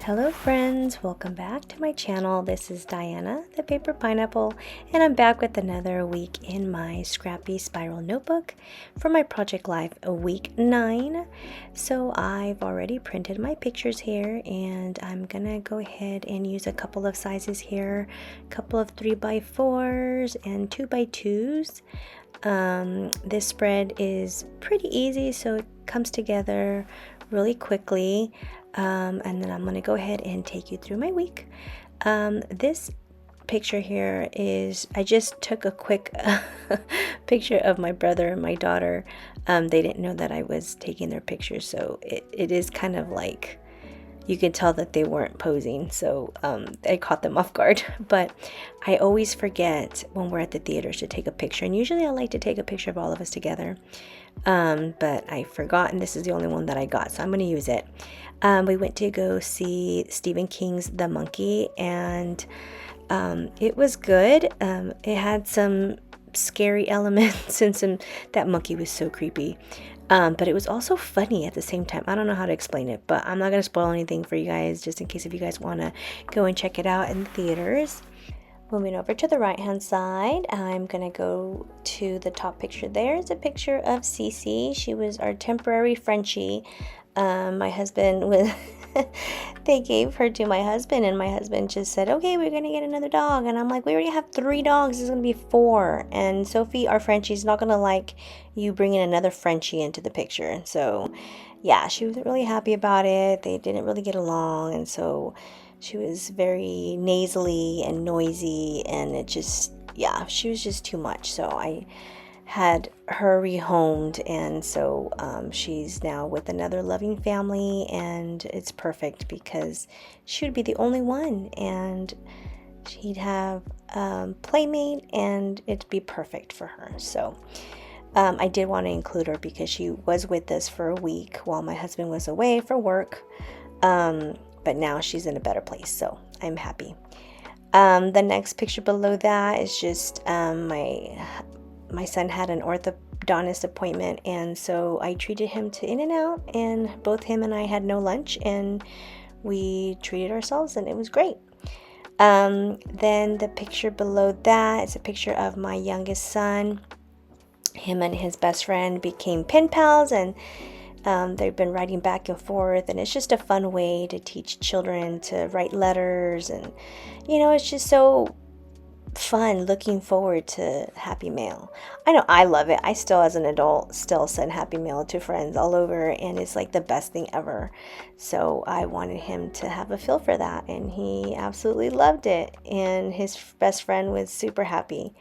Hello friends, welcome back to my channel. This is Diana, the Paper Pineapple, and I'm back with another week in my Scrappy Spiral Notebook for my Project Life week 9. So I've already printed my pictures here, and I'm gonna go ahead and use a couple of sizes here, a couple of 3x4s and 2x2s. This spread is pretty easy, so it comes together really quickly. And then I'm going to go ahead and take you through my week. This picture here is, I just took a quick picture of my brother and my daughter. They didn't know that I was taking their pictures, so it is kind of like, you can tell that they weren't posing, so I caught them off guard. But I always forget when we're at the theaters to take a picture, and usually I like to take a picture of all of us together. But I forgot, and this is the only one that I got, so I'm going to use it. We went to go see Stephen King's The Monkey, and it was good. It had some scary elements and that monkey was so creepy. But it was also funny at the same time. I don't know how to explain it, but I'm not going to spoil anything for you guys, just in case if you guys want to go and check it out in the theaters. Moving over to the right hand side, I'm going to go to the top picture. There's a picture of Cece. She was our temporary Frenchie. My husband was they gave her to my husband, and my husband just said, okay, we're gonna get another dog. And I'm like, we already have 3 dogs, it's gonna be 4. And Sophie, our Frenchie's not gonna like you bringing another Frenchie into the picture. So yeah, she wasn't really happy about it. They didn't really get along, and so she was very nasally and noisy, and it just, yeah, she was just too much. So I had her rehomed, and so she's now with another loving family, and it's perfect because she would be the only one, and she'd have playmate, and it'd be perfect for her. So I did want to include her because she was with us for a week while my husband was away for work, but now she's in a better place, so I'm happy. The next picture below that is just my son had an orthodontist appointment, and so I treated him to In-N-Out, and both him and I had no lunch, and we treated ourselves, and it was great. Then the picture below that is a picture of my youngest son. Him and his best friend became pen pals, and they've been writing back and forth, and it's just a fun way to teach children to write letters, and it's just so fun looking forward to Happy Mail. I know I love it. I still, as an adult, still send Happy Mail to friends all over, and it's like the best thing ever. So I wanted him to have a feel for that, and he absolutely loved it, and his best friend was super happy.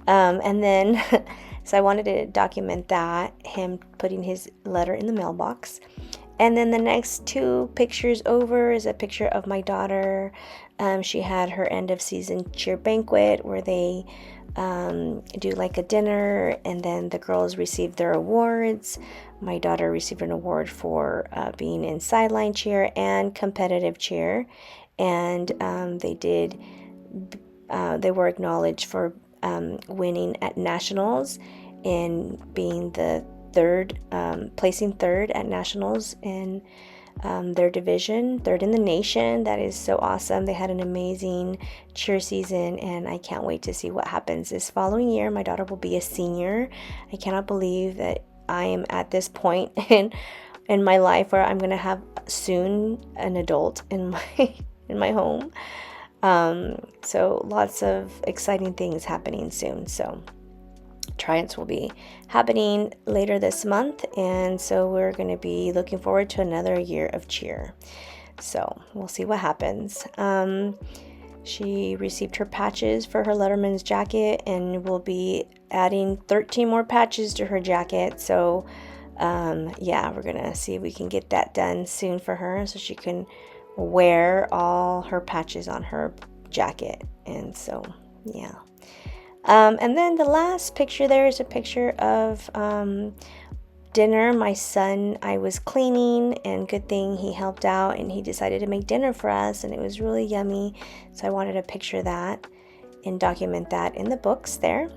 And then so I wanted to document that, him putting his letter in the mailbox. And then the next 2 pictures over is a picture of my daughter. She had her end of season cheer banquet where they do like a dinner, and then the girls received their awards. My daughter received an award for being in sideline cheer and competitive cheer, and they were acknowledged for winning at nationals and being the placing third at nationals in their division, 3rd in the nation. That is so awesome. They had an amazing cheer season, and I can't wait to see what happens this following year. My daughter will be a senior. I cannot believe that I am at this point in my life where I'm going to have soon an adult in my home. So lots of exciting things happening soon. So triumphs will be happening later this month, and so we're going to be looking forward to another year of cheer. So we'll see what happens. She received her patches for her Letterman's jacket, and we'll be adding 13 more patches to her jacket. So yeah, we're going to see if we can get that done soon for her, so she can wear all her patches on her jacket. And so yeah. And then the last picture there is a picture of dinner. My son, I was cleaning, and good thing he helped out, and he decided to make dinner for us, and it was really yummy. So I wanted to picture that and document that in the books there.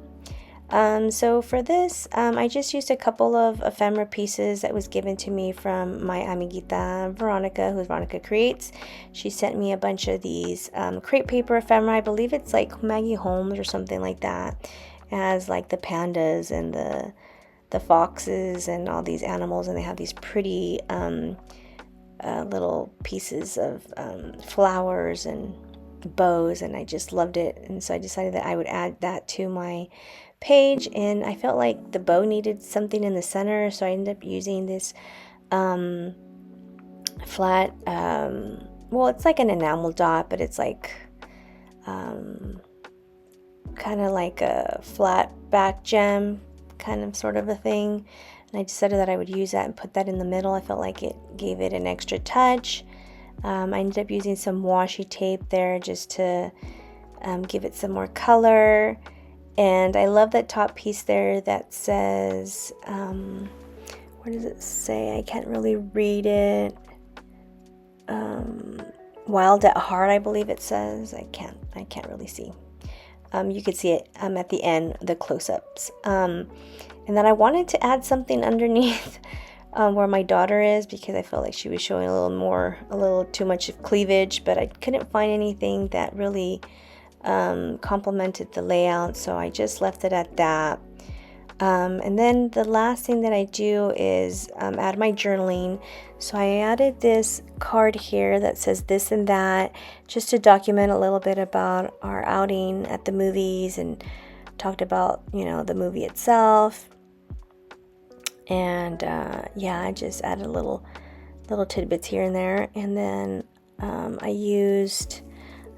So for this, I just used a couple of ephemera pieces that was given to me from my amiguita Veronica, who's Veronica Creates. She sent me a bunch of these crepe paper ephemera. I believe it's like Maggie Holmes or something like that. It has like the pandas and the foxes and all these animals, and they have these pretty little pieces of flowers and bows, and I just loved it. And so I decided that I would add that to my page, and I felt like the bow needed something in the center, so I ended up using this flat, well, it's like an enamel dot, but it's like kind of like a flat back gem kind of sort of a thing, and I decided that I would use that and put that in the middle. I felt like it gave it an extra touch. I ended up using some washi tape there just to give it some more color. And I love that top piece there that says, what does it say? I can't really read it. Wild at Heart, I believe it says. I can't really see. You could see it at the end, the close-ups. And then I wanted to add something underneath where my daughter is, because I felt like she was showing a little too much of cleavage, but I couldn't find anything that really complemented the layout, so I just left it at that. And then the last thing that I do is add my journaling. So I added this card here that says this and that, just to document a little bit about our outing at the movies, and talked about, the movie itself. And yeah, I just added little tidbits here and there. And then I used,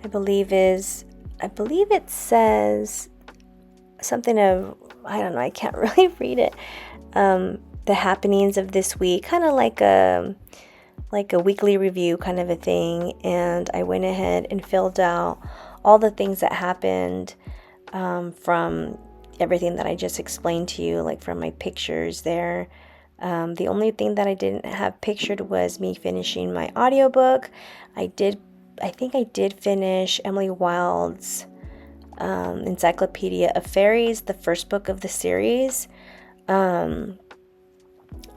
I believe it says something of, I don't know, I can't really read it. The happenings of this week, kind of like a weekly review kind of a thing. And I went ahead and filled out all the things that happened from everything that I just explained to you, like from my pictures there. The only thing that I didn't have pictured was me finishing my audiobook. I think I did finish Emily Wilde's Encyclopedia of Fairies, the first book of the series.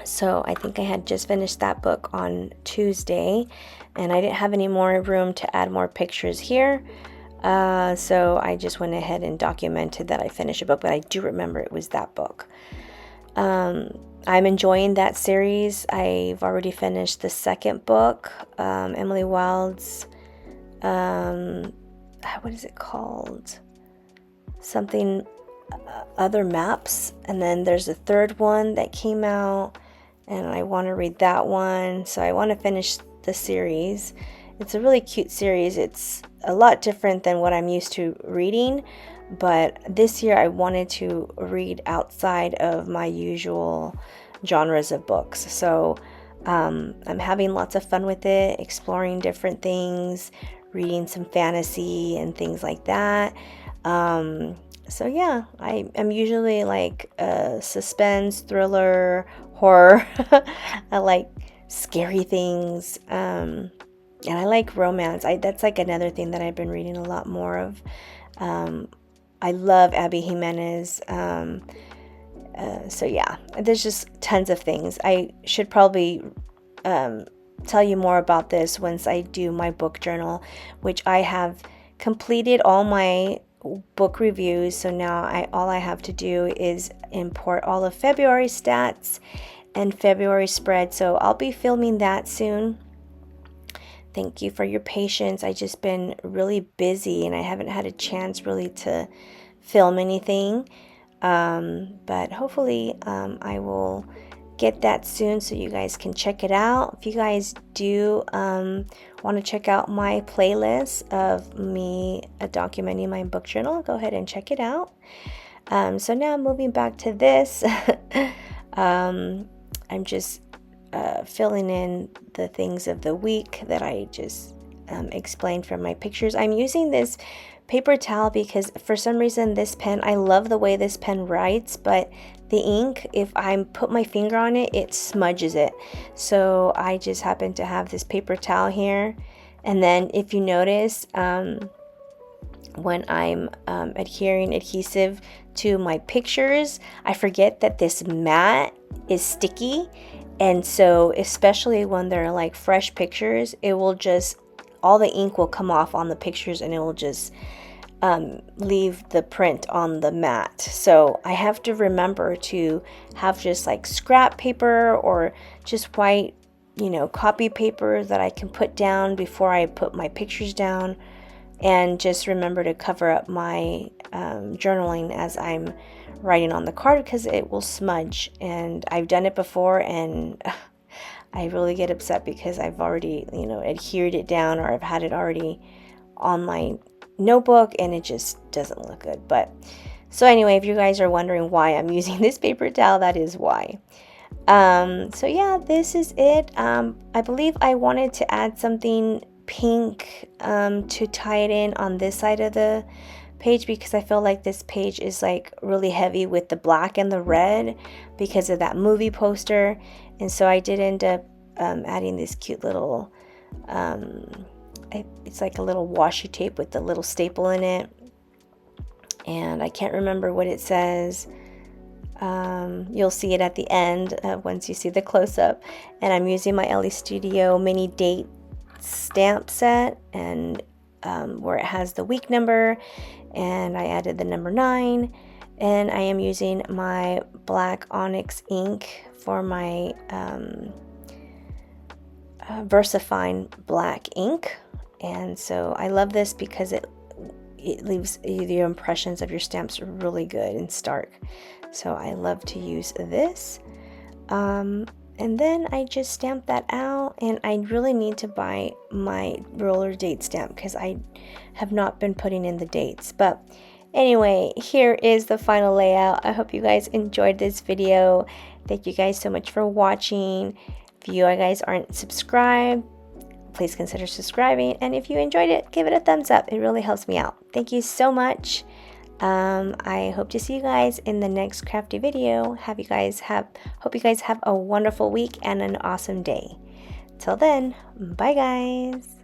So I think I had just finished that book on Tuesday, and I didn't have any more room to add more pictures here. So I just went ahead and documented that I finished a book, but I do remember it was that book. I'm enjoying that series. I've already finished the second book, Emily Wilde's, what is it called? Something, Other Maps. And then there's a third one that came out, and I want to read that one. So I want to finish the series. It's a really cute series. It's a lot different than what I'm used to reading, but this year I wanted to read outside of my usual genres of books. So I'm having lots of fun with it, exploring different things, reading some fantasy and things like that. So yeah, I'm usually like suspense, thriller, horror. I like scary things. And I like romance. That's like another thing that I've been reading a lot more of. I love Abby Jimenez. So yeah, there's just tons of things. I should probably tell you more about this once I do my book journal, which I have completed all my book reviews. So now all I have to do is import all of February stats and February spread. So I'll be filming that soon. Thank you for your patience. I just been really busy and I haven't had a chance really to film anything. But hopefully I will get that soon so you guys can check it out. If you guys do want to check out my playlist of me documenting my book journal, go ahead and check it out. So now moving back to this, I'm just filling in the things of the week that I just explained from my pictures. I'm using this paper towel because for some reason this pen, I love the way this pen writes, but the ink, if I put my finger on it, it smudges it. So I just happen to have this paper towel here. And then if you notice, when I'm adhering adhesive to my pictures, I forget that this mat is sticky. And so especially when they're like fresh pictures, it will just, all the ink will come off on the pictures and it will just leave the print on the mat. So I have to remember to have just like scrap paper or just white, copy paper that I can put down before I put my pictures down, and just remember to cover up my journaling as I'm writing on the card, because it will smudge. And I've done it before, and I really get upset because I've already, adhered it down, or I've had it already on my notebook and it just doesn't look good. But so anyway, if you guys are wondering why I'm using this paper towel, that is why. So yeah, this is it. I believe I wanted to add something pink to tie it in on this side of the page, because I feel like this page is like really heavy with the black and the red because of that movie poster. And so I did end up adding this cute little it's like a little washi tape with the little staple in it, and I can't remember what it says. You'll see it at the end once you see the close-up. And I'm using my LE Studio mini date stamp set, and where it has the week number, and I added the number 9, and I am using my black onyx ink for my VersaFine black ink. And so I love this because it leaves the impressions of your stamps really good and stark. So I love to use this. And then I just stamp that out, and I really need to buy my roller date stamp because I have not been putting in the dates. But anyway, here is the final layout. I hope you guys enjoyed this video. Thank you guys so much for watching. If you guys aren't subscribed, please consider subscribing. And if you enjoyed it, give it a thumbs up. It really helps me out. Thank you so much. I hope to see you guys in the next crafty video. Hope you guys have a wonderful week and an awesome day. Till then, bye guys.